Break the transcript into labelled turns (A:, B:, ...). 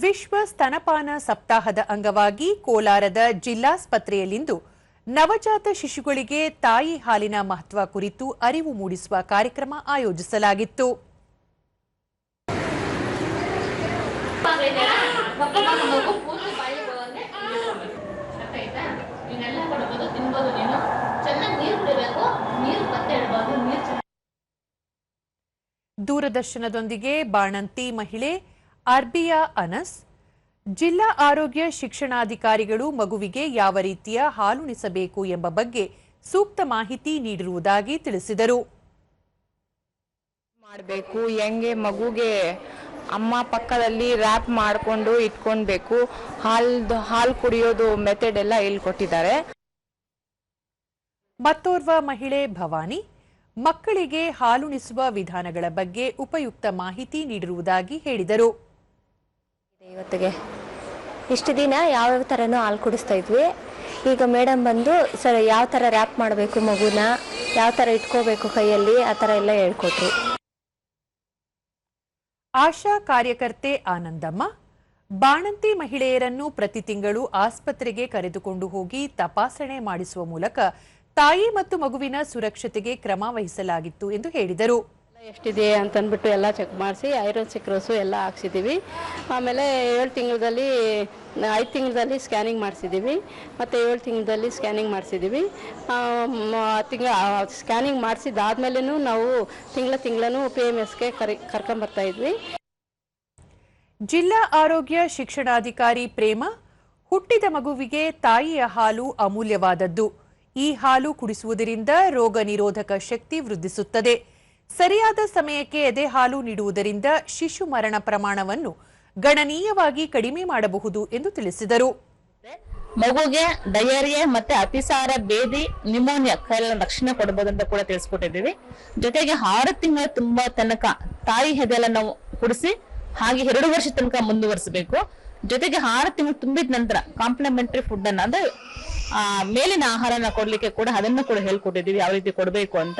A: ವಿಶ್ವ ಸ್ತನಪಾನ ಸಪ್ತಾಹದ ಅಂಗವಾಗಿ ಕೋಲಾರದ ಜಿಲ್ಲಾಸ್ಪತ್ರೆಯಲ್ಲಿಂದು ನವಜಾತ ಶಿಶುಗಳಿಗೆ ತಾಯಿ ಹಾಲಿನ ಮಹತ್ವ ಕುರಿತು ಅರಿವು ಮೂಡಿಸುವ ಕಾರ್ಯಕ್ರಮ ಆಯೋಜಿಸಲಾಗಿತ್ತು. ದೂರದರ್ಶನದೊಂದಿಗೆ ಬಾಣಂತಿ ಮಹಿಳೆ ಅರ್ಬಿಯಾ ಅನಸ್, ಜಿಲ್ಲಾ ಆರೋಗ್ಯ ಶಿಕ್ಷಣಾಧಿಕಾರಿಗಳು ಮಗುವಿಗೆ ಯಾವ ರೀತಿಯ ಹಾಲುಣಿಸಬೇಕು ಎಂಬ ಬಗ್ಗೆ ಸೂಕ್ತ ಮಾಹಿತಿ ನೀಡಿರುವುದಾಗಿ ತಿಳಿಸಿದರು.
B: ಮಾಡಬೇಕು, ಹೆಂಗೆ ಮಗುಗೆ ಅಮ್ಮ ಪಕ್ಕದಲ್ಲಿ ರ್ಯಾಪ್ ಮಾಡಿಕೊಂಡು ಇಟ್ಕೊಳ್ಬೇಕು, ಹಾಲು ಕುಡಿಯೋದು ಮೆಥಡ್ ಎಲ್ಲ ಹೇಳ್ಕೊಟ್ಟಿದ್ದಾರೆ.
A: ಮತ್ತೋರ್ವ ಮಹಿಳೆ ಭವಾನಿ ಮಕ್ಕಳಿಗೆ ಹಾಲುಣಿಸುವ ವಿಧಾನಗಳ ಬಗ್ಗೆ ಉಪಯುಕ್ತ ಮಾಹಿತಿ ನೀಡಿರುವುದಾಗಿ ಹೇಳಿದರು.
C: ಇವತ್ತಿಗೆ ಇಷ್ಟು ದಿನ ಯಾವ ಥರನೂ ಹಾಲು ಕುಡಿಸ್ತಾ ಇದ್ವಿ. ಈಗ ಮೇಡಮ್ ಬಂದು ಸರ್ ಯಾವ ಥರ ರ್ಯಾಪ್ ಮಾಡಬೇಕು, ಮಗುನ ಯಾವ ಥರ ಇಟ್ಕೋಬೇಕು ಕೈಯಲ್ಲಿ, ಆ ಥರ ಎಲ್ಲ ಹೇಳ್ಕೊಟ್ರು.
A: ಆಶಾ ಕಾರ್ಯಕರ್ತೆ ಆನಂದಮ್ಮ ಬಾಣಂತಿ ಮಹಿಳೆಯರನ್ನು ಪ್ರತಿ ತಿಂಗಳು ಆಸ್ಪತ್ರೆಗೆ ಕರೆದುಕೊಂಡು ಹೋಗಿ ತಪಾಸಣೆ ಮಾಡಿಸುವ ಮೂಲಕ ತಾಯಿ ಮತ್ತು ಮಗುವಿನ ಸುರಕ್ಷತೆಗೆ ಕ್ರಮ ವಹಿಸಲಾಗಿತ್ತು ಎಂದು ಹೇಳಿದರು.
D: ಎಷ್ಟಿದೆ ಅಂತಂದ್ಬಿಟ್ಟು ಎಲ್ಲ ಚೆಕ್ ಮಾಡಿಸಿ ಐರನ್ ಸಿಕ್ರೋಸು ಎಲ್ಲ ಹಾಕ್ಸಿದ್ದೀವಿ. ಆಮೇಲೆ 7 ತಿಂಗಳಲ್ಲಿ 5 ತಿಂಗಳಲ್ಲಿ ಸ್ಕ್ಯಾನಿಂಗ್ ಮಾಡಿಸಿದ್ದೀವಿ, ಮತ್ತು 7 ತಿಂಗಳಲ್ಲಿ ಸ್ಕ್ಯಾನಿಂಗ್ ಮಾಡಿಸಿದ್ದೀವಿ. ಸ್ಕ್ಯಾನಿಂಗ್ ಮಾಡಿಸಿದಾದ್ಮೇಲೂ ನಾವು ತಿಂಗಳೂ PMSಗೆ ಕರ್ಕೊಂಬರ್ತಾ ಇದ್ವಿ.
A: ಜಿಲ್ಲಾ ಆರೋಗ್ಯ ಶಿಕ್ಷಣಾಧಿಕಾರಿ ಪ್ರೇಮ, ಹುಟ್ಟಿದ ಮಗುವಿಗೆ ತಾಯಿಯ ಹಾಲು ಅಮೂಲ್ಯವಾದದ್ದು. ಈ ಹಾಲು ಕುಡಿಸುವುದರಿಂದ ರೋಗ ನಿರೋಧಕ ಶಕ್ತಿ ವೃದ್ಧಿಸುತ್ತದೆ. ಸರಿಯಾದ ಸಮಯಕ್ಕೆ ಎದೆ ಹಾಲು ನೀಡುವುದರಿಂದ ಶಿಶು ಮರಣ ಪ್ರಮಾಣವನ್ನು ಗಣನೀಯವಾಗಿ ಕಡಿಮೆ ಮಾಡಬಹುದು ಎಂದು ತಿಳಿಸಿದರು.
E: ಮಗುಗೆ ಡಯರಿಯಾ ಮತ್ತೆ ಅತಿಸಾರ, ಬೇದಿ, ನಿಮೋನಿಯಾ ಕೈಲ ರಕ್ಷಣೆ ಕೊಡಬಹುದು ಅಂತ ಕೂಡ ತಿಳಿಸ್ಕೊಟ್ಟಿದ್ದೀವಿ. ಜೊತೆಗೆ 6 ತಿಂಗಳ ತುಂಬಾ ತನಕ ತಾಯಿ ಎದೆಲ್ಲ ನಾವು ಕುಡಿಸಿ ಹಾಗೆ 2 ವರ್ಷ ತನಕ ಮುಂದುವರಿಸಬೇಕು. ಜೊತೆಗೆ 6 ತಿಂಗಳು ತುಂಬಿದ ನಂತರ ಕಾಂಪ್ಲಿಮೆಂಟರಿ ಫುಡ್ ಅನ್ನ, ಅಂದ್ರೆ ಮೇಲಿನ ಆಹಾರನ ಕೊಡ್ಲಿಕ್ಕೆ ಕೂಡ ಅದನ್ನು ಕೂಡ ಹೇಳ್ಕೊಟ್ಟಿದ್ದೀವಿ, ಯಾವ ರೀತಿ ಕೊಡಬೇಕು ಅಂತ.